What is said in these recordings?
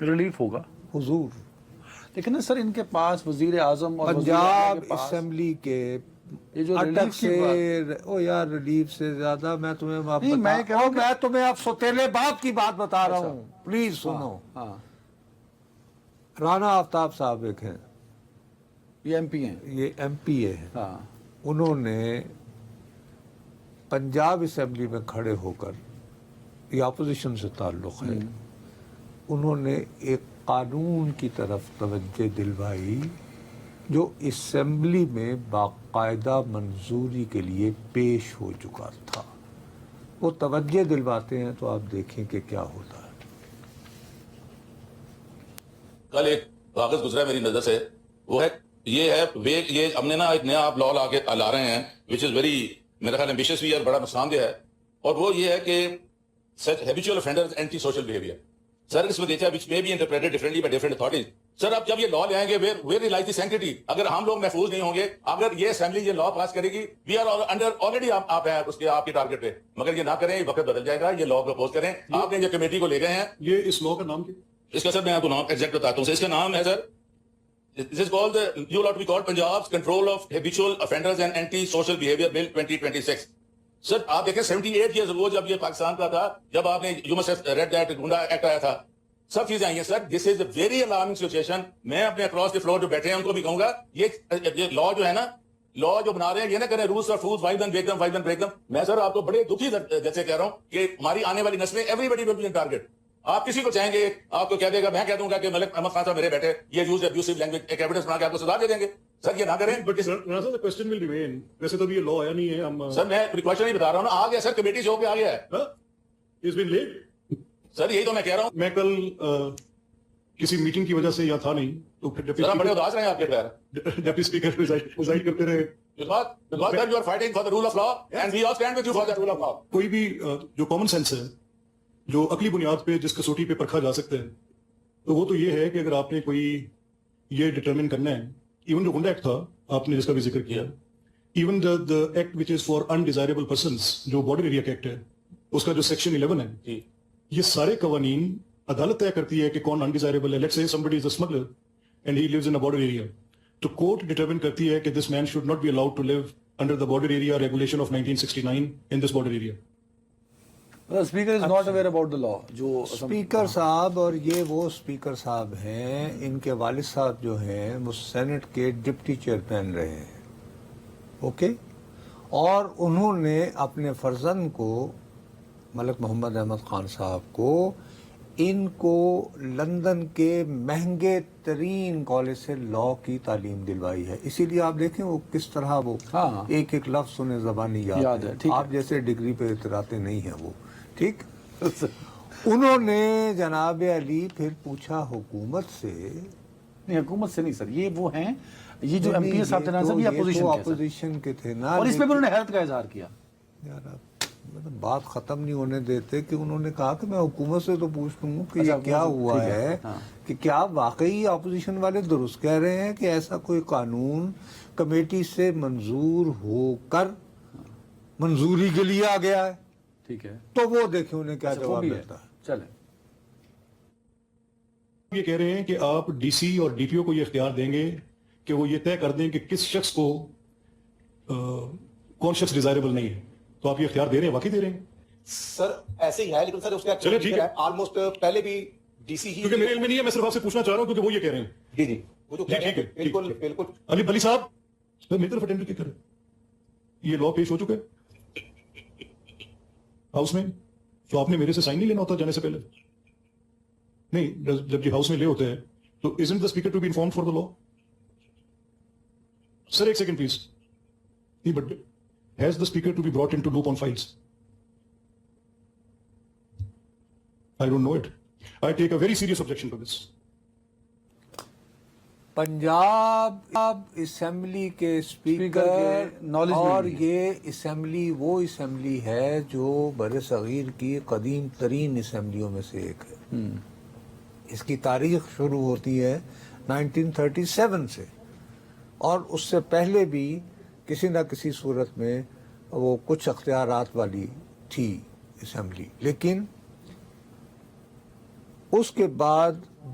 Relief ہوگا حضور لیکن نا سر ان کے پاس وزیر اعظم اور پنجاب اسمبلی کے یہ جو اٹک ریلیف کی سے او یار ریلیف سے زیادہ میں تمہیں میں میں تمہیں اب سوتیلے باپ کی بات بتا رہا ہوں، پلیز سنو. ہاں رانا آفتاب صاحب ایک ہیں، یہ ایم پی ہیں. یہ ایم پی اے ہیں. ہاں انہوں نے پنجاب اسمبلی میں کھڑے ہو کر، یہ اپوزیشن سے تعلق ہے، انہوں نے ایک قانون کی طرف توجہ دلوائی جو اسمبلی میں باقاعدہ منظوری کے لیے پیش ہو چکا تھا. وہ توجہ دلواتے ہیں تو آپ دیکھیں کہ کیا ہوتا ہے. کل ایک کاغذ گزرا ہے میری نظر سے، وہ ہے یہ ہم نے نا ایک نیا آپ لا لا رہے ہیں وچ از ویری میرا خیال ایمبیشیس بھی ہے اور بڑا نقصان دہ ہے، اور وہ یہ ہے کہ such habitual offenders anti social behaviour. Sir اس میں دیکھا which may be interpreted differently by different authorities. سر اب جب یہ لا لے آئیں گے where lies the sanctity؟ اگر ہم لوگ محفوظ نہیں ہوں گے، اگر یہ اسمبلی یہ لا پاس کرے گی we are under already آپ ہیں اس کے آپ کی ٹارگٹ پہ، مگر یہ نہ کریں وقت بدل جائے گا. یہ لا پرپوز کریں، آپ نے جو کمیٹی کو لے گئے ہیں. یہ اس لاء کا نام کیا؟ اس کا سر میں آپ کو نام ایگزیکٹ بتاتا ہوں. اس کا نام ہے سر This is called you ought to be called Punjab's Control of Habitual Offenders and Anti-Social Behavior Bill 2026. سر آپ دیکھیں 78 ایئرز وہ جب یہ پاکستان کا تھا، جب آپ نے you must have read that Gunda act آیا تھا، سب چیزیں آئی ہیں. سر دس از اے ویری الارمنگ سچویشن. میں اپنے اکراس دی فلور جو بیٹھے ہیں ان کو بھی کہوں گا یہ لا جو ہے نا، لا جو بنا رہے ہیں یہ نہ کریں رولس اور فولز فائل دن بریک دم فائل دن بریک دم. میں سر آپ کو بڑے دکھی جیسے کہہ رہا ہوں کہ ہماری آنے والی نسلیں everybody will be in target. آپ کسی کو چاہیں گے آپ کو کہہ دے گا، میں کہہ دوں گا کہ ملک احمد خان صاحب میرے بیٹے یہ یوز ابیوسو لینگویج ایک ایویڈنس بنا کے آپ کو سزا دے دیں گے. سر یہ نہ کریں. بٹ رانا صاحب کوسچن ول ریمین. ویسے تو ابھی یہ لا آیا نہیں ہے. ہم سر میں پریکاشن ہی بتا رہا ہوں نا، آ گیا سر کمیٹی سے ہو کے آ گیا ہے. اس بین لیٹ. سر یہی تو میں کہہ رہا ہوں. میں کل کسی میٹنگ کی وجہ سے یہاں تھا نہیں تو پھر سر ہم بڑے اداس رہے ہیں آپ کے پیر. ڈپٹی اسپیکر پریزائڈ کرتے رہے. Because sir, you are fighting for the rule of law and we all stand with you for the rule of law. کوئی بھی جو کامن سینس ہے، جو عقلی بنیاد پہ جس کسوٹی پہ پرکھا جا سکتا ہے، تو وہ تو یہ ہے کہ اگر آپ نے کوئی یہ ڈٹرمن کرنا ہے، ایون جو گنڈا ایکٹ تھا آپ نے جس کا بھی ذکر کیا، even the act which is for undesirable persons جو بارڈر ایریا کا ایکٹ ہے، اس کا جو سیکشن 11 ہے، یہ سارے قوانین عدالت طے کرتی ہے کہ کون انڈیزائربل ہے. Let's say somebody is a smuggler and he lives in a border area. تو کورٹ ڈٹرمن کرتی ہے کہ this man should not be allowed to live under the border area regulation of 1969 in this border area. Speaker is not aware about the law. جو speaker صاحب، اور یہ وہ speaker صاحب ہیں، ان کے والد صاحب جو ہیں وہ سینٹ کے ڈپٹی چیئرمین رہے ہیں، اوکے، اور انہوں نے اپنے فرزند کو، ملک محمد احمد خان صاحب کو، ان کو لندن کے مہنگے ترین کالج سے لا کی تعلیم دلوائی ہے. اسی لیے آپ دیکھیں وہ کس طرح وہ ایک ایک لفظ انہیں زبانی یاد ہے. آپ جیسے ڈگری پہ اتراتے نہیں ہیں وہ، ٹھیک. انہوں نے جناب علی پھر پوچھا حکومت سے. نہیں حکومت سے نہیں سر، یہ وہ ہیں، یہ جو ایم پی صاحب تھے یہ اپوزیشن کے تھے نا، اور اس پہ بھی انہوں نے حیرت کا اظہار کیا. یار بات ختم نہیں ہونے دیتے کہ انہوں نے کہا کہ میں حکومت سے تو پوچھ لوں کہ یہ کیا ہوا ہے، کہ کیا واقعی اپوزیشن والے درست کہہ رہے ہیں کہ ایسا کوئی قانون کمیٹی سے منظور ہو کر منظوری کے لیے آ گیا ہے. ٹھیک ہے، تو وہ دیکھیں انہیں کیا جواب ملتا ہے. چلیں یہ کہہ رہے ہیں کہ آپ ڈی سی اور ڈی پی او کو یہ اختیار دیں گے کہ وہ یہ طے کر دیں کہ کس شخص کو کون شخص ڈیزائربل نہیں ہے. تو آپ یہ اختیار دے رہے ہیں، واقعی دے رہے ہیں؟ سر ایسے ہی ہے، لیکن سر اس کا چلے ٹھیک ہے، آلموسٹ پہلے بھی ڈی سی ہی، کیونکہ میرے علم میں نہیں ہے، میں صرف آپ سے پوچھنا چاہ رہا ہوں کیونکہ وہ یہ کہہ رہے ہیں. جی جی وہ جو جی ٹھیک ہے، بالکل بالکل. علی صاحب میری طرف اٹینڈ کیا کریں، یہ لا پیش ہو چکا ہے ہاؤس میں، تو آپ نے میرے سے سائن نہیں لینا ہوتا جانے سے پہلے؟ نہیں، جب یہ ہاؤس میں لے ہوتے ہیں تو isn't the speaker to be informed for the law? سر ایک سیکنڈ پلیز. نہیں but has the speaker to be brought into loop on files? I don't know it. I take a very serious objection to this. Punjab assembly کے speaker, اور یہ assembly وہ assembly ہے جو بر صغیر کی قدیم ترین اسمبلیوں میں سے ایک ہے. اس کی تاریخ شروع ہوتی ہے 1937 سے، اور اس سے پہلے بھی کسی نہ کسی صورت میں وہ کچھ اختیارات والی تھی اسمبلی. لیکن اس کے بعد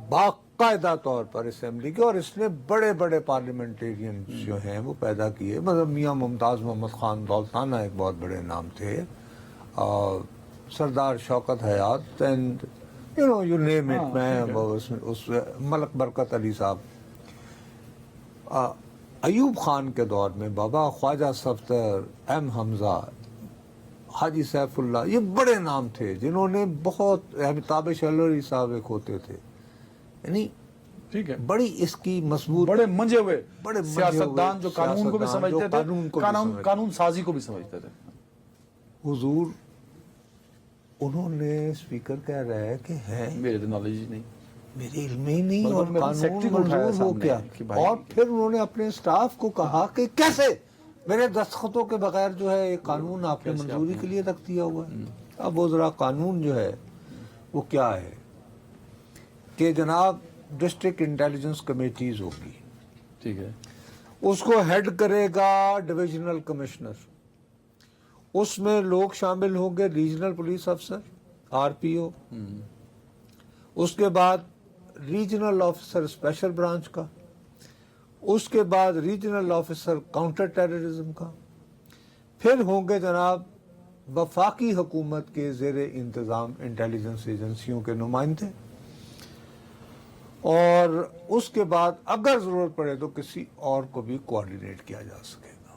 باقاعدہ طور پر اسمبلی کے، اور اس نے بڑے بڑے پارلیمنٹیرین جو ہیں وہ پیدا کیے، مطلب میاں ممتاز محمد خان دولتانہ ایک بہت بڑے نام تھے، سردار شوکت حیات، اینڈ یو نیم اٹ، میں اس ملک برکت علی صاحب، ایوب خان کے دور میں بابا خواجہ صفدر، ایم حمزہ، حاجی سیف اللہ، یہ بڑے نام تھے جنہوں نے بہت، امیتابھ شلوری صاحب ایک ہوتے تھے، یعنی ٹھیک ہے، بڑی اس کی مضبوط، بڑے منجے ہوئے بڑے منجے سیاستدان ہوئے جو قانون کو بھی سیاستدان جو سمجھتے تھے، قانون کو بھی سمجھتے قانون سازی کو بھی سمجھتے تھے. حضور انہوں نے، اسپیکر کہہ رہا ہے کہ ہے میرے تو نالج ہی نہیں. میرے علم ہی نہیں، مطلب اور میں قانون سیکٹری کو اٹھایا منظور ہو سامنے کیا، کہ بھائی، اور پھر انہوں نے اپنے سٹاف کو کہا کہ کیسے میرے دستخطوں کے بغیر جو ہے ایک قانون آپ نے منظوری کے لیے رکھ دیا ہوا ہے. اب وہ ذرا قانون جو ہے وہ کیا ہے کہ جناب ڈسٹرکٹ انٹیلیجنس کمیٹیز ہوگی، ٹھیک ہے، اس کو ہیڈ کرے گا ڈویژنل کمشنر، اس میں لوگ شامل ہوں گے ریجنل پولیس افسر، آر پی او، اس کے بعد ریجنل آفیسر اسپیشل برانچ کا، اس کے بعد ریجنل آفیسر کاؤنٹر ٹیررزم کا، پھر ہوں گے جناب وفاقی حکومت کے زیر انتظام انٹیلیجنس ایجنسیوں کے نمائندے، اور اس کے بعد اگر ضرورت پڑے تو کسی اور کو بھی کوآرڈینیٹ کیا جا سکے گا.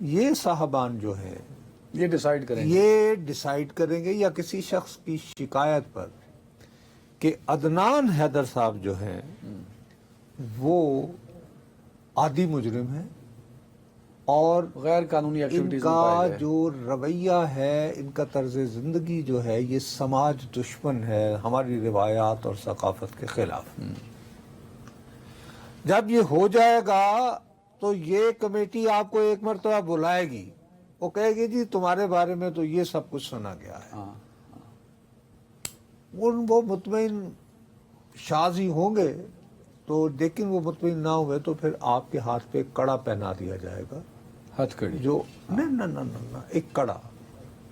یہ صاحبان جو ہیں یہ ڈیسائیڈ کریں گے. یہ ڈیسائیڈ کریں گے، یا کسی شخص کی شکایت پر کہ عدنان حیدر صاحب جو ہیں وہ عادی مجرم ہیں، اور غیر قانونی ان ایکٹیویٹیز کا جو رویہ ہے، ان کا طرز زندگی جو ہے، یہ سماج دشمن ہے، ہماری روایات اور ثقافت کے خلاف. جب یہ ہو جائے گا تو یہ کمیٹی آپ کو ایک مرتبہ بلائے گی، وہ کہے گی جی تمہارے بارے میں تو یہ سب کچھ سنا گیا ہے. وہ مطمئن شازی ہوں گے تو، لیکن وہ مطمئن نہ ہوئے تو پھر آپ کے ہاتھ پہ کڑا پہنا دیا جائے گا، ہتھ کڑی. جو نہ ایک کڑا،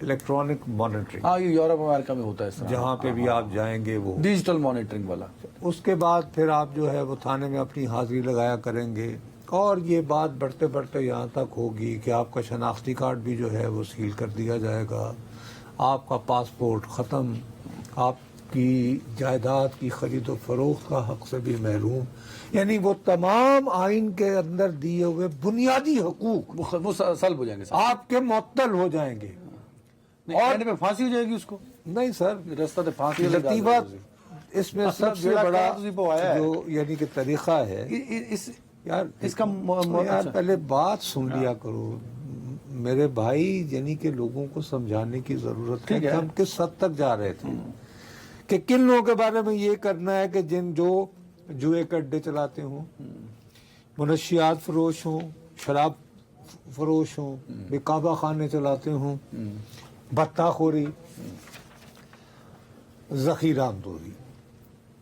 الیکٹرانک مانیٹرنگ، ہاں، یہ یورپ امریکہ میں ہوتا ہے اس طرح، جہاں پہ بھی آپ جائیں گے وہ. ڈیجیٹل مانیٹرنگ والا. اس کے بعد پھر آپ جو ہے وہ تھانے میں اپنی حاضری لگایا کریں گے، اور یہ بات بڑھتے بڑھتے یہاں تک ہوگی کہ آپ کا شناختی کارڈ بھی جو ہے وہ سیل کر دیا جائے گا، آپ کا پاسپورٹ ختم، آپ کی جائیداد کی خرید و فروخت کا حق سے بھی محروم، یعنی وہ تمام آئین کے اندر دیے ہوئے بنیادی حقوق وہ سلب ہو جائیں گے. آپ کے معطل ہو جائیں گے. اور پہ پھانسی ہو جائے گی اس کو. نہیں سر، رستہ تو پھانسی لطیفہ اس میں سب سے بڑا جو یعنی کہ طریقہ ہے، یار اس کا یار پہلے بات سن لیا کرو میرے بھائی، یعنی کہ لوگوں کو سمجھانے کی ضرورت ہے کہ ہم کس حد تک جا رہے تھے، کہ کن لوگوں کے بارے میں یہ کرنا ہے کہ جو جوئے کے اڈے چلاتے ہوں، منشیات فروش ہوں، شراب فروش ہوں، بکابہ خانے چلاتے ہوں، بتہ خوری، ذخیرہ اندوزی.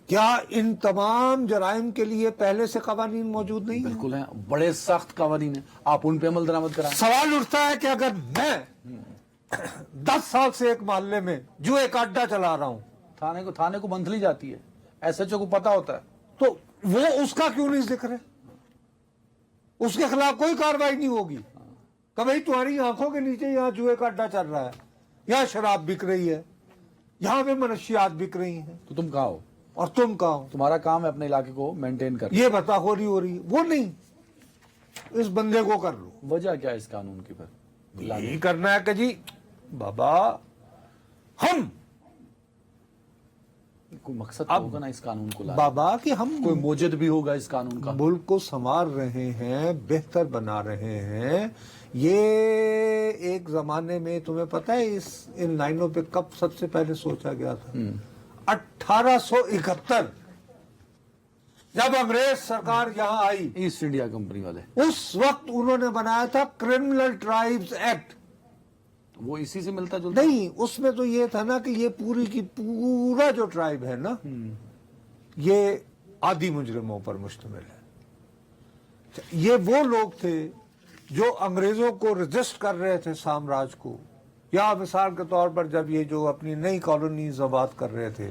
کیا ان تمام جرائم کے لیے پہلے سے قوانین موجود نہیں ہیں؟ بالکل ہیں، بڑے سخت قوانین ہیں، آپ ان پہ عمل درآمد کرائیں. سوال اٹھتا ہے کہ اگر میں 10 سال سے ایک محلے میں جوئے کا اڈا چلا رہا ہوں، تھانے کو منتھلی جاتی ہے، ایس ایچ او کو پتا ہوتا ہے، تو وہ اس کا کیوں نہیں ذکر ہے؟ اس کے خلاف کوئی کارروائی نہیں ہوگی کہ بھائی تمہاری آنکھوں کے نیچے یہاں جوئے کا اڈا چل رہا ہے، یہاں شراب بک رہی ہے، یہاں پہ منشیات بک رہی ہیں، تو تم کہاں ہو؟ اور تم کہاں ہو؟ تمہارا کام ہے اپنے علاقے کو مینٹین کرنا. یہ بتا ہو رہی وہ نہیں، اس بندے کو کر لو. وجہ کیا ہے اس قانون کی پھر؟ یہی کرنا ہے کہ جی بابا ہم کوئی مقصد تو ہوگا نا اس قانون کو لانے کا. بابا کہ ہم کوئی موجد بھی ہوگا اس قانون کا. ملک کو سنوار رہے ہیں، بہتر بنا رہے ہیں. یہ ایک زمانے میں تمہیں پتہ ہے ان لائنوں پہ کب سب سے پہلے سوچا گیا تھا؟ 1871 جب انگریز سرکار یہاں آئی، ایسٹ انڈیا کمپنی والے، اس وقت انہوں نے بنایا تھا کرمنل ٹرائبز ایکٹ. وہ اسی سے ملتا جلتا. نہیں، اس میں تو یہ تھا نا کہ یہ پوری کی پورا جو ٹرائب ہے نا، یہ عادی مجرموں پر مشتمل ہے. یہ وہ لوگ تھے جو انگریزوں کو رجسٹ کر رہے تھے سامراج کو، یا مثال کے طور پر جب یہ جو اپنی نئی کالونیز آباد کر رہے تھے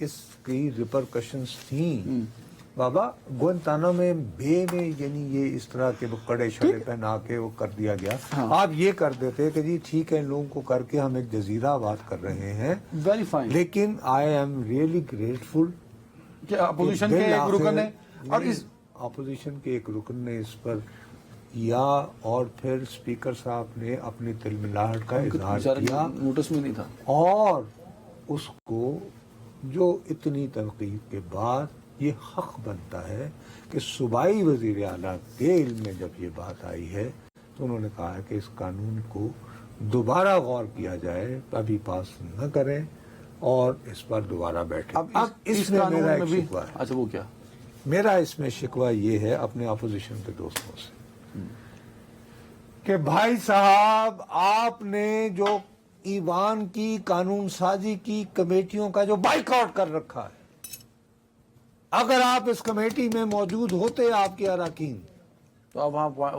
اس کی ریپرکشنز تھیں بابا. گوانتانامو میں بے میں یعنی یہ اس طرح کے کڑے شڑے پہنا کے وہ کر دیا گیا. آپ یہ کر دیتے کہ جی ٹھیک ہے ان لوگوں کو کر کے ہم ایک جزیرہ آباد کر رہے ہیں. Very fine. لیکن آئی ایم ریئلی گریٹفل کہ اپوزیشن کے ایک رکن نے اور اس اپوزیشن کے ایک رکن نے اس پر کیا اور پھر اسپیکر صاحب نے اپنی تلملاہٹ کا اظہار کیا. نوٹس میں نہیں تھا. اور اس کو جو اتنی تنقید کے بعد یہ حق بنتا ہے کہ صوبائی وزیر اعلیٰ کے علم میں جب یہ بات آئی ہے تو انہوں نے کہا ہے کہ اس قانون کو دوبارہ غور کیا جائے, ابھی پاس نہ کریں اور اس پر دوبارہ بیٹھیں. اب اس میں میرا ایک شکوہ ہے. اچھا وہ کیا؟ میرا اس میں شکوہ یہ ہے اپنے اپوزیشن کے دوستوں سے کہ بھائی صاحب آپ نے جو ایوان کی قانون سازی کی کمیٹیوں کا جو بائیک آؤٹ کر رکھا ہے, اگر آپ اس کمیٹی میں موجود ہوتے آپ کے اراکین تو آپ وہاں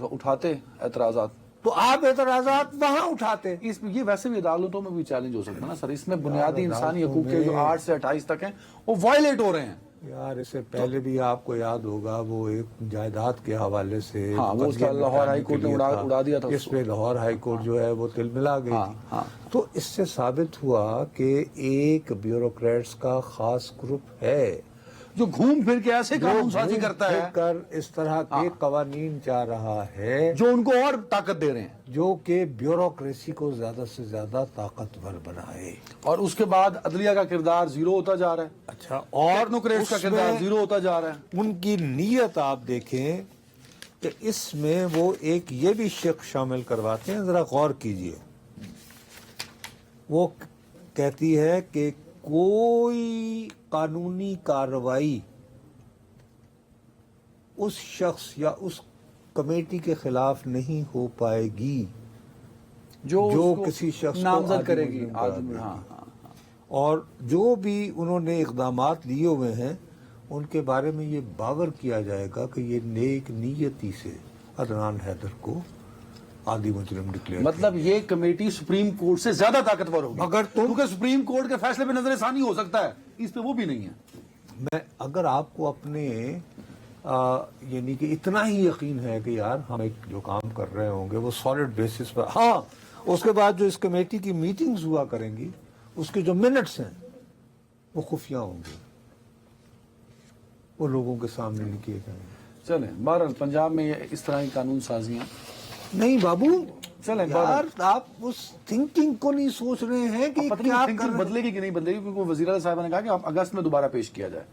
اٹھاتے اعتراضات, تو آپ اعتراضات وہاں اٹھاتے. اس میں یہ ویسے بھی عدالتوں میں بھی چیلنج ہو سکتا ہے نا سر. اس میں بنیادی انسانی حقوق کے جو 8 سے 28 تک ہیں وہ وائلیٹ ہو رہے ہیں. یار اس سے پہلے بھی آپ کو یاد ہوگا وہ ایک جائیداد کے حوالے سے ہاں وہ اس کا لاہور ہائی کورٹ نے اڑا دیا تھا. اس پہ لاہور ہائی کورٹ جو ہے وہ تلملا گئی تھی. تو اس سے ثابت ہوا کہ ایک بیوروکریٹس کا خاص گروپ ہے جو گھوم پھر کے ایسے قانون سازی کرتا ہے کر اس طرح کے قوانین چاہ رہا ہے جو ان کو اور طاقت دے رہے ہیں, جو کہ بیوروکریسی کو زیادہ سے زیادہ طاقتور بنائے. اور اس کے بعد عدلیہ کا کردار زیرو ہوتا جا رہا ہے. اچھا, اور ٹیکنوکریٹس کا کردار زیرو ہوتا جا رہا ہے. ان کی نیت آپ دیکھیں کہ اس میں وہ ایک یہ بھی شق شامل کرواتے ہیں, ذرا غور کیجئے. وہ کہتی ہے کہ کوئی قانونی کارروائی اس شخص یا اس کمیٹی کے خلاف نہیں ہو پائے گی جو کسی شخص نامزد کرے گی. اور جو بھی انہوں نے اقدامات لیے ہوئے ہیں ان کے بارے میں یہ باور کیا جائے گا کہ یہ نیک نیتی سے عدنان حیدر کو عادی مجرم ڈکلیئر. مطلب یہ کمیٹی سپریم کورٹ سے زیادہ طاقتور ہوگی اگر کیونکہ سپریم کورٹ کے فیصلے پہ نظر ثانی ہو سکتا ہے, اس پہ وہ بھی نہیں ہے. میں اگر آپ کو اپنے یعنی کہ اتنا ہی یقین ہے کہ یار ہم ایک جو کام کر رہے ہوں گے وہ سالڈ بیسس پر, ہاں اس کے بعد جو اس کمیٹی کی میٹنگز ہوا کریں گی اس کے جو منٹس ہیں وہ خفیہ ہوں گے, وہ لوگوں کے سامنے نہیں کیے جائیں گے. چلیں بہرحال پنجاب میں اس طرح کی قانون سازیاں نہیں بابو, چلیں یار آپ اس تھنکنگ کو نہیں سوچ رہے ہیں کہ کیا بدلے گی کہ نہیں بدلے گی, کیونکہ وزیر اعلیٰ صاحبہ نے کہا کہ اب اگست میں دوبارہ پیش کیا جائے.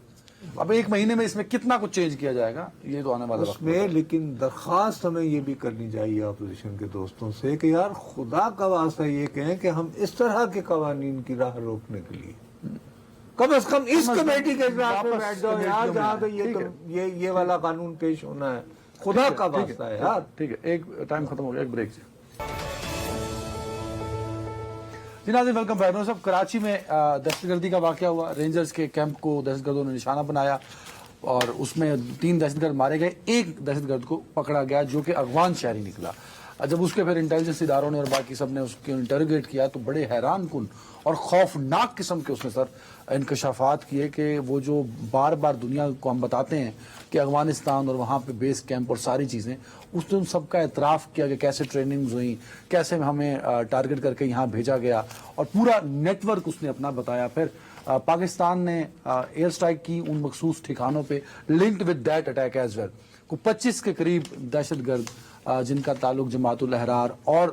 اب ایک مہینے میں اس میں کتنا کچھ چینج کیا جائے گا یہ تو آنے والا اس میں. لیکن درخواست ہمیں یہ بھی کرنی چاہیے اپوزیشن کے دوستوں سے کہ یار خدا کا واسطہ یہ کہیں کہ ہم اس طرح کے قوانین کی راہ روکنے کے لیے کم از کم اس کمیٹی کے اجلاس میں بیٹھ جاؤ یار جہاں پہ یہ والا قانون پیش ہونا ہے. خدا کا واسطہ ہے یار. ٹھیک ہے, ایک ٹائم ختم ہو گیا, ایک بریک سے. جی ناظرین ویلکم بیک. صاحب کراچی میں دہشت گردی کا واقعہ ہوا, رینجرز کے کیمپ کو دہشت گردوں نے نشانہ بنایا اور اس میں 3 دہشت گرد مارے گئے, ایک دہشت گرد کو پکڑا گیا جو کہ افغان شہری نکلا. جب اس کے پھر انٹیلیجنس اداروں نے اور باقی سب نے اس کو انٹروگیٹ کیا تو بڑے حیران کن اور خوفناک قسم کے اس نے سر انکشافات کیے کہ وہ جو بار بار دنیا کو ہم بتاتے ہیں کہ افغانستان اور وہاں پہ بیس کیمپ اور ساری چیزیں, اس نے ان سب کا اعتراف کیا کہ کیسے ٹریننگز ہوئیں, کیسے ہمیں ٹارگٹ کر کے یہاں بھیجا گیا, اور پورا نیٹ ورک اس نے اپنا بتایا. پھر پاکستان نے ایئر سٹرائک کی ان مخصوص ٹھکانوں پہ linked with that attack as well. کو 25 کے قریب دہشت گرد جن کا تعلق جماعت الاحرار اور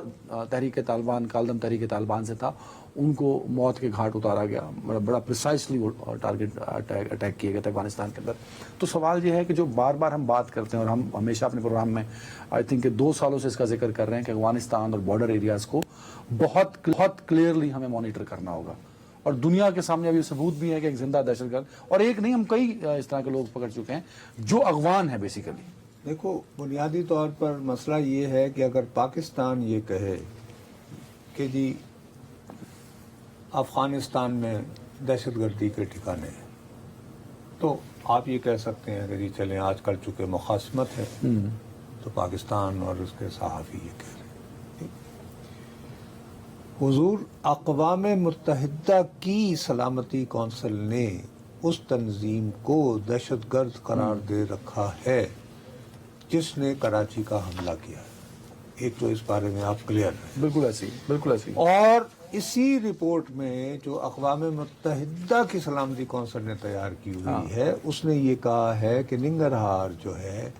تحریک طالبان کالدم تحریک طالبان سے تھا ان کو موت کے گھاٹ اتارا گیا. بڑا پریسائسلی ٹارگٹ اٹیک کیے گئے تھے افغانستان کے اندر. تو سوال یہ ہے کہ جو بار بار ہم بات کرتے ہیں اور ہم ہمیشہ اپنے پروگرام میں آئی تھنک کہ 2 سالوں سے اس کا ذکر کر رہے ہیں کہ افغانستان اور بارڈر ایریاز کو بہت کلیئرلی ہمیں مانیٹر کرنا ہوگا, اور دنیا کے سامنے ابھی ثبوت بھی ہے کہ ایک زندہ دہشت گرد, اور ایک نہیں ہم کئی اس طرح کے لوگ پکڑ چکے ہیں جو افغان ہیں بیسیکلی. دیکھو بنیادی طور پر مسئلہ یہ ہے کہ اگر پاکستان یہ کہے کہ جی افغانستان میں دہشت گردی کے ٹھکانے ہیں تو آپ یہ کہہ سکتے ہیں کہ جی چلیں آج کل چونکہ مخاصمت ہے تو پاکستان اور اس کے صحافی یہ کہہ رہے ہیں. حضور، اقوام متحدہ کی سلامتی کونسل نے اس تنظیم کو دہشت گرد قرار دے رکھا ہے جس نے کراچی کا حملہ کیا ہے. ایک تو اس بارے میں آپ کلیئر ہیں. بالکل ایسی، بالکل ایسی. اور اسی رپورٹ میں جو اقوام متحدہ کی سلامتی کونسل نے تیار کی ہوئی ہے، اس نے یہ کہا ہے کہ ننگرہار جو ہے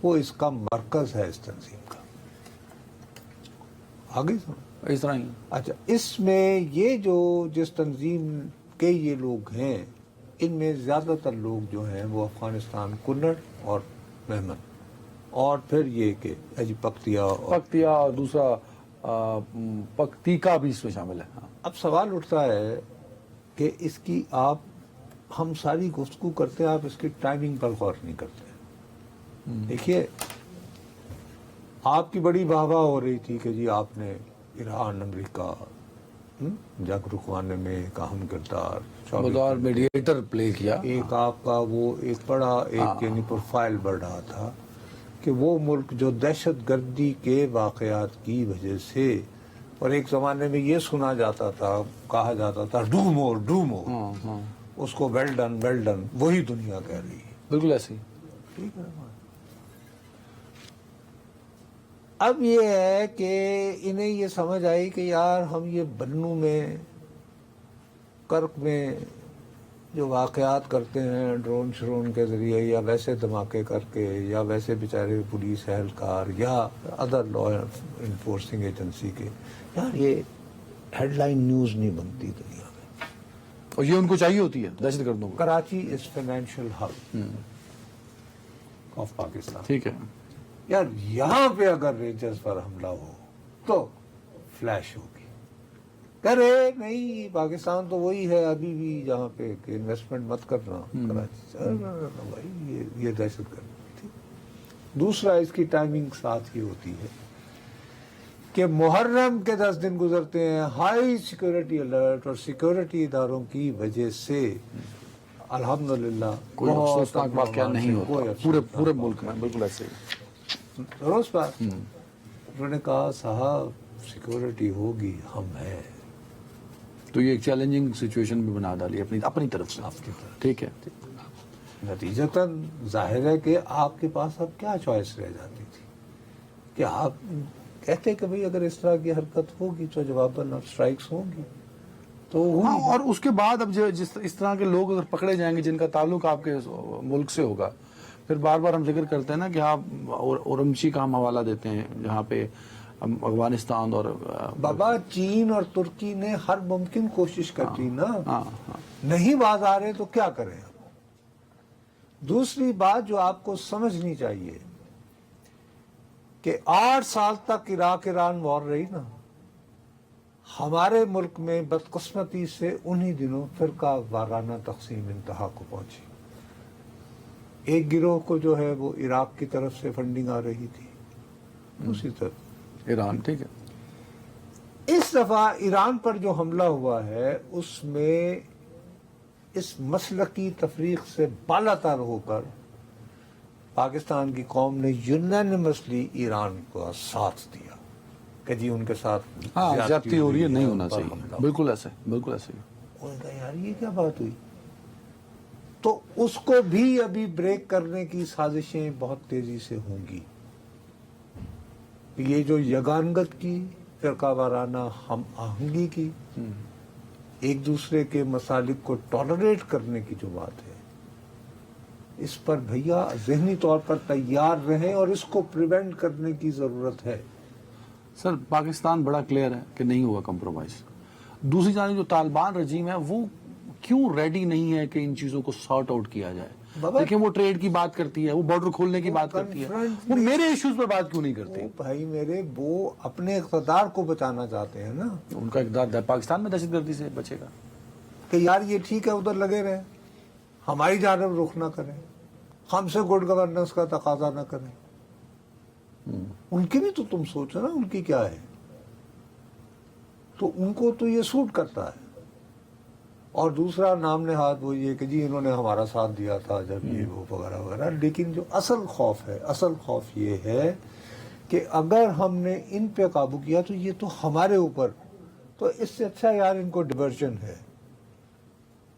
وہ اس کا مرکز ہے اس تنظیم کا. آگے اس طرح ہی. اچھا، اس میں یہ جو جس تنظیم کے یہ لوگ ہیں، ان میں زیادہ تر لوگ جو ہیں وہ افغانستان، کنڑ اور مہمن، اور پھر یہ کہ پختیا اور دوسرا پکتیکا بھی اس میں شامل ہے. اب سوال اٹھتا ہے کہ اس کی ہم ساری گفتگو کرتے ہیں، آپ اس کی ٹائمنگ پر غور نہیں کرتے. دیکھیے، آپ کی بڑی واہ واہ ہو رہی تھی کہ جی آپ نے ایران امریکہ جنگ رکوانے میں ایک اہم کردار بطور میڈیٹر پلے کیا. ایک آپ کا وہ ایک بڑا ایک یعنی پروفائل بڑھ رہا تھا کہ وہ ملک جو دہشت گردی کے واقعات کی وجہ سے، اور ایک زمانے میں یہ سنا جاتا تھا، کہا جاتا تھا ڈو مور ڈو مور، اس کو ویل ڈن وہی دنیا کہہ رہی ہے. بالکل ایسی. ٹھیک ہے. اب یہ ہے کہ انہیں یہ سمجھ آئی کہ یار ہم یہ بنو میں، کرک میں جو واقعات کرتے ہیں ڈرون شرون کے ذریعے، یا ویسے دھماکے کر کے، یا ویسے بیچارے پولیس اہلکار یا ادر لا انفورسنگ ایجنسی کے، یار یہ ہیڈ لائن نیوز نہیں بنتی دنیا میں. اور یہ ان کو چاہیے ہوتی ہے دہشت گردوں کو. Karachi is financial hub of Pakistan. ٹھیک ہے. یار یہاں پہ اگر رینجرز پر حملہ ہو تو فلیش ہوگی. کرے نہیں، پاکستان تو وہی ہے ابھی بھی جہاں پہ کہ انویسٹمنٹ مت کرنا کراچی. بھائی یہ دہشت گرد. دوسرا، اس کی ٹائمنگ ساتھ ہی ہوتی ہے کہ محرم کے 10 دن گزرتے ہیں ہائی سیکورٹی الرٹ، اور سیکورٹی اداروں کی وجہ سے الحمدللہ کوئی افسوسناک واقعہ نہیں ہوتا پورے ملک میں. بالکل ایسے ہی. روز بات انہوں نے کہا صاحب سیکورٹی ہوگی، ہم ہیں. تو یہ ایک چیلنجنگ سچویشن بھی بنا ڈالی اپنی طرف سے. ٹھیک ہے. نتیجتاً ظاہر ہے کہ آپ کے پاس اب کیا چوائس رہ جاتی تھی کہ آپ کہتے کہ بھئی اگر اس طرح کی حرکت ہوگی تو جواباً اب سٹرائکس ہوں گی. تو اور اس کے بعد اب اس طرح کے لوگ اگر پکڑے جائیں گے جن کا تعلق آپ کے ملک سے ہوگا، پھر بار بار ہم ذکر کرتے ہیں نا کہ آپ اورمچی کا ہم حوالہ دیتے ہیں جہاں پہ افغانستان اور بابا چین اور ترکی نے ہر ممکن کوشش کرتی نا، نہیں باز آ رہے تو کیا کریں. دوسری بات جو آپ کو سمجھنی چاہیے کہ 8 سال تک عراق ایران وار رہی نا، ہمارے ملک میں بدقسمتی سے انہی دنوں فرقہ وارانہ تقسیم انتہا کو پہنچی. ایک گروہ کو جو ہے وہ عراق کی طرف سے فنڈنگ آ رہی تھی، دوسری طرف ایران. ٹھیک ہے. اس دفعہ ایران پر جو حملہ ہوا ہے اس میں اس مسلکی تفریق سے بالاتر ہو کر پاکستان کی قوم نے یونینمسلی ایران کو ساتھ دیا کہ جی ان کے ساتھ زیادتی ہو رہی ہے، نہیں ہونا پر چاہیے. حملہ. بالکل ایسے، بالکل ایسے. انہوں نے کہا یار یہ کیا بات ہوئی. تو اس کو بھی ابھی بریک کرنے کی سازشیں بہت تیزی سے ہوں گی. یہ جو یگانگت کی، فرقہ وارانہ ہم آہنگی کی، ایک دوسرے کے مسالک کو ٹالریٹ کرنے کی جو بات ہے، اس پر بھیا ذہنی طور پر تیار رہیں اور اس کو پریونٹ کرنے کی ضرورت ہے. سر پاکستان بڑا کلیئر ہے کہ نہیں ہوا کمپرومائز. دوسری جانب جو طالبان رجیم ہے وہ کیوں ریڈی نہیں ہے کہ ان چیزوں کو سارٹ آؤٹ کیا جائے. لیکن وہ ٹریڈ کی بات کرتی ہے، وہ بارڈر کھولنے کی بات کرتی ہے، وہ میرے ایشوز پر بات کیوں نہیں کرتی. بھائی میرے وہ اپنے اقتدار کو بچانا چاہتے ہیں نا. ان کا اقدار پاکستان میں دہشت گردی سے بچے گا کہ یار یہ ٹھیک ہے ادھر لگے رہے، ہماری جانب رخ نہ کریں، ہم سے گڈ گورننس کا تقاضا نہ کریں. ان کی بھی تو تم سوچو نا ان کی کیا ہے. تو ان کو تو یہ سوٹ کرتا ہے. اور دوسرا نام نہاد وہ یہ کہ جی انہوں نے ہمارا ساتھ دیا تھا جب یہ وہ وغیرہ وغیرہ. لیکن جو اصل خوف یہ ہے کہ اگر ہم نے ان پہ قابو کیا تو یہ تو ہمارے اوپر تو اس سے اچھا یار ان کو ڈیورژن ہے.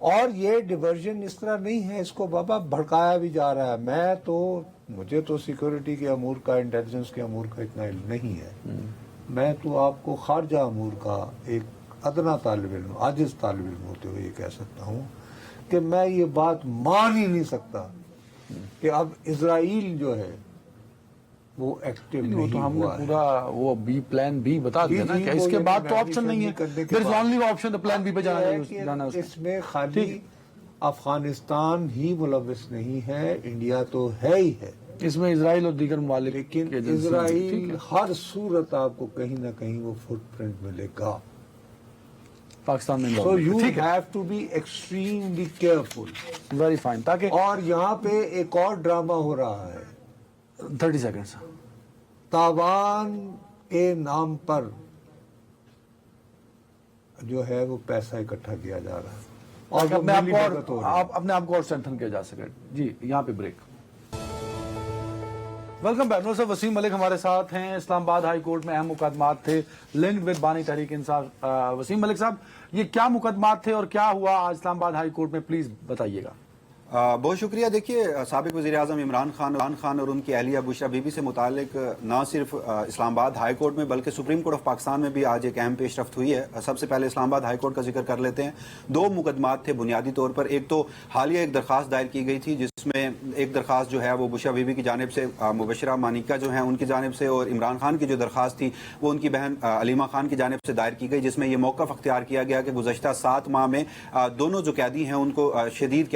اور یہ ڈیورژن اس طرح نہیں ہے, اس کو بابا بھڑکایا بھی جا رہا ہے. مجھے تو سیکورٹی کے امور کا, انٹیلیجنس کے امور کا اتنا علم نہیں ہے. میں تو آپ کو خارجہ امور کا ایک ادنا طالب علم, عاجز طالب علم ہوتے ہوئے یہ کہہ سکتا ہوں کہ میں یہ بات مان ہی نہیں سکتا کہ اب اسرائیل جو ہے وہ ایکٹیو نہیں تو ہم نے ہوا ہے. پورا وہ بی پلان بی بتا دیا نا کہ اس کے بعد تو آپشن نہیں ہے. There is only option the plan B پہ جانا. اس میں خالی افغانستان ہی ملوث نہیں ہے, انڈیا تو ہے ہی ہے, اس میں اسرائیل اور دیگر ممالک, لیکن اسرائیل ہر صورت آپ کو کہیں نہ کہیں وہ فٹ پرنٹ ملے گا. پاکستان میں So you have to be extremely careful. Very fine. تاکہ اور یہاں پہ ایک اور ڈرامہ ہو رہا ہے, 30 سیکنڈ تاوان کے نام پر جو ہے وہ پیسہ اکٹھا کیا جا رہا ہے اور اپنے آپ کو اور اسٹرینتھن کیا جا سکے. جی یہاں پہ بریک. Welcome back. صاحب وسیم ملک ہمارے ساتھ ہیں. اسلام آباد ہائی کورٹ میں اہم مقدمات تھے لنکڈ ود بانی تحریک انصاف. وسیم ملک صاحب, یہ کیا مقدمات تھے اور کیا ہوا آج اسلام آباد ہائی کورٹ میں, پلیز بتائیے گا. بہت شکریہ. دیکھیے, سابق وزیر اعظم عمران خان اور ان کی اہلیہ بشرا بی بی سے متعلق نہ صرف اسلام آباد ہائی کورٹ میں بلکہ سپریم کورٹ آف پاکستان میں بھی آج ایک اہم پیش رفت ہوئی ہے. سب سے پہلے اسلام آباد ہائی کورٹ کا ذکر کر لیتے ہیں. 2 مقدمات تھے بنیادی طور پر. ایک تو حالیہ ایک درخواست دائر کی گئی تھی جس میں ایک درخواست جو ہے وہ بشرا بی بی کی جانب سے, مبشرہ مانیکا جو ہیں ان کی جانب سے, اور عمران خان کی جو درخواست تھی وہ ان کی بہن علیمہ خان کی جانب سے دائر کی گئی, جس میں یہ موقف اختیار کیا گیا کہ گزشتہ 7 ماہ میں دونوں جو قیدی ہیں ان کو شدید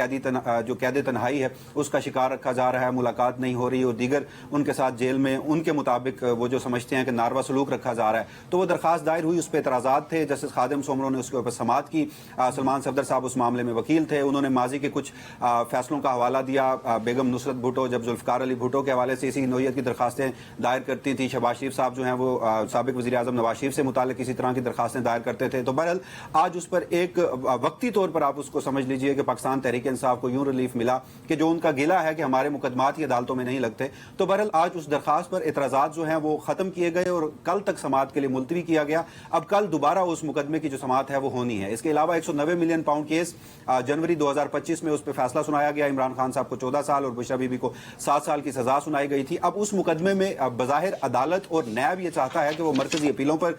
جو قید تنہائی ہے اس کا شکار رکھا جا رہا ہے, ملاقات نہیں ہو رہی, اور دیگر ان کے ساتھ جیل میں ان کے مطابق وہ جو سمجھتے ہیں کہ ناروا سلوک رکھا جا رہا ہے. تو وہ درخواست دائر ہوئی, اس پہ اعتراضات تھے. جسٹس خادم سومرو نے اس کے اوپر سماعت کی. سلمان صفدر صاحب اس معاملے میں وکیل تھے. انہوں نے ماضی کے کچھ فیصلوں کا حوالہ دیا. بیگم نصرت بھٹو جب ذوالفقار علی بھٹو کے حوالے سے اسی نوعیت کی درخواستیں دائر کرتی تھیں. شہباز شریف صاحب جو ہیں وہ سابق وزیر اعظم نواز شریف سے متعلق اسی طرح کی درخواستیں دائر کرتے تھے. تو بہرحال آج اس پر ایک وقتی طور پر آپ اس کو سمجھ لیجئے کہ پاکستان تحریک انصاف کو یوں ریلیف ملا کہ جو ان کا گلہ ہے کہ ہمارے مقدمات ہی عدالتوں میں نہیں لگتے. تو بہرحال آج اس درخواست پر اعتراضات جو ہیں وہ ختم کیے گئے اور کل تک سماعت کے لیے ملتوی کیا گیا. اب کل دوبارہ اس مقدمے کی جو سماعت ہے وہ ہونی ہے. اس کے علاوہ 190 ملین پاؤنڈ کیس جنوری 2025 میں اس پہ فیصلہ سنایا گیا. عمران خان صاحب کو 14 سال اور بشرا بی بی کو 7 سال کی سزا سنائی گئی تھی. اب اس مقدمے میں بظاہر عدالت اور نیب یہ چاہتا ہے کہ وہ مرکزی اپیلوں پر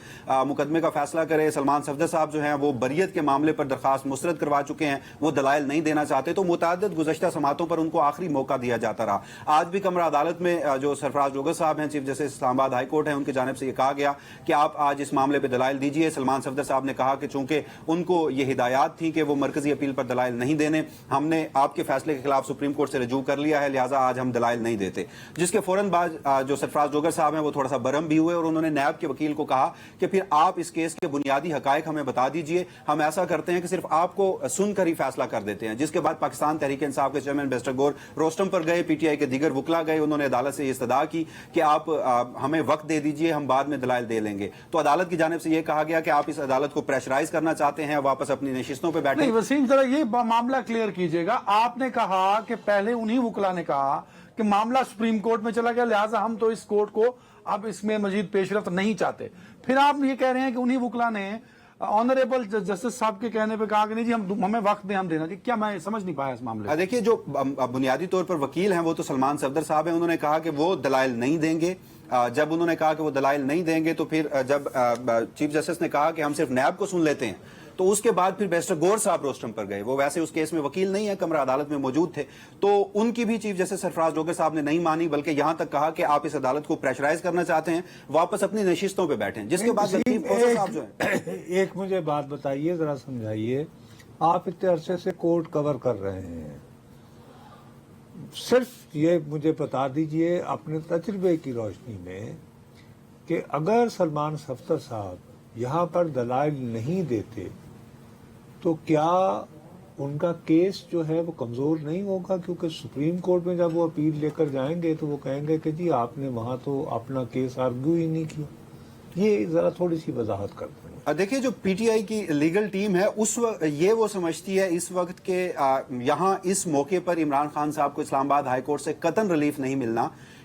مقدمے کا فیصلہ کرے. سلمان صفدر صاحب جو ہیں وہ بریت کے معاملے پر درخواست مسترد کروا چکے ہیں, وہ دلائل نہیں دینا چاہتے. تو متعدد گزشتہ سماعتوں پر ان کو آخری موقع دیا جاتا رہا. آج بھی کمرہ عدالت میں جو سرفراز ڈوگر صاحب ہیں, چیف جسٹس اسلام آباد ہائی کورٹ ہیں, ان کی جانب سے یہ کہا گیا کہ آپ آج اس معاملے پہ دلائل دیجئے. سلمان صفدر صاحب نے کہا کہ چونکہ ان کو یہ ہدایات تھی کہ وہ مرکزی اپیل پر دلائل نہیں دینے, ہم نے آپ کے فیصلے کے خلاف سپریم کورٹ سے رجوع کر لیا ہے, لہٰذا آج ہم دلائل نہیں دیتے. جس کے فوراً بعد جو سرفراز ڈوگر صاحب ہیں وہ تھوڑا سا برہم بھی ہوئے اور انہوں نے نیب کے وکیل کو کہا کہ پھر آپ اس کیس کے بنیادی حقائق ہمیں بتا دیجئے. ہم ایسا کرتے ہیں کہ صرف آپ کو سن کر ہی فیصلہ کر دیتے ہیں. جس کے بعد پاکستان تحریک انصاف کے چیئرمین بیرسٹر گور روسٹم پر گئے, پی ٹی آئی کے دیگر وکلا گئے. انہوں نے عدالت سے یہ استدعا کی کہ آپ ہمیں وقت دے دیجئے, ہم بعد میں دلائل دے لیں گے. تو عدالت کی جانب سے یہ کہا گیا کہ آپ اس عدالت کو پریشرائز کرنا چاہتے ہیں, واپس اپنی نشستوں پہ بیٹھیں. نہیں وسیم, ذرا یہ معاملہ کلیئر کیجئے گا. آپ نے کہا کہ پہلے انہی وکلا نے کہا کہ معاملہ سپریم کورٹ میں چلا گیا, لہٰذا ہم تو اس کورٹ کو اب اس میں مزید پیش رفت نہیں چاہتے. پھر آپ یہ کہہ رہے ہیں کہ انہی وکلا نے آنریبل جسٹس صاحب کے کہنے پہ کہا کہ نہیں جی ہمیں وقت دیں, ہم دینا. کہ کیا میں سمجھ نہیں پایا اس معاملے. دیکھیے, جو بنیادی طور پر وکیل ہیں وہ تو سلمان صفدر صاحب ہیں. انہوں نے کہا کہ وہ دلائل نہیں دیں گے. جب انہوں نے کہا کہ وہ دلائل نہیں دیں گے تو پھر جب چیف جسٹس نے کہا کہ ہم صرف نیب کو سن لیتے ہیں, تو اس کے بعد پھر بیرسٹر گور صاحب روسٹم پر گئے. وہ ویسے اس کیس میں وکیل نہیں ہے, کمرہ عدالت میں موجود تھے. تو ان کی بھی چیف جسٹس سرفراز ڈوگر صاحب نے نہیں مانی, بلکہ یہاں تک کہا کہ آپ اس عدالت کو پریشرائز کرنا چاہتے ہیں, واپس اپنی نشستوں پہ بیٹھیں. جس کے بعد ایک مجھے بات بتائیے, ذرا سمجھائیے. آپ اتنے عرصے سے کورٹ کور کر رہے ہیں, صرف یہ مجھے بتا دیجئے اپنے تجربے کی روشنی میں کہ اگر سلمان صفدر صاحب یہاں پر دلائل نہیں دیتے تو کیا ان کا کیس جو ہے وہ کمزور نہیں ہوگا؟ کیونکہ سپریم کورٹ میں جب وہ اپیل لے کر جائیں گے تو وہ کہیں گے کہ جی آپ نے وہاں تو اپنا کیس آرگیو ہی نہیں کیا. یہ ذرا تھوڑی سی وضاحت کر دیں. دیکھیے, جو پی ٹی آئی کی لیگل ٹیم ہے اس وقت یہ وہ سمجھتی ہے اس وقت کہ یہاں اس موقع پر عمران خان صاحب کو اسلام آباد ہائی کورٹ سے قطعاً ریلیف نہیں ملنا,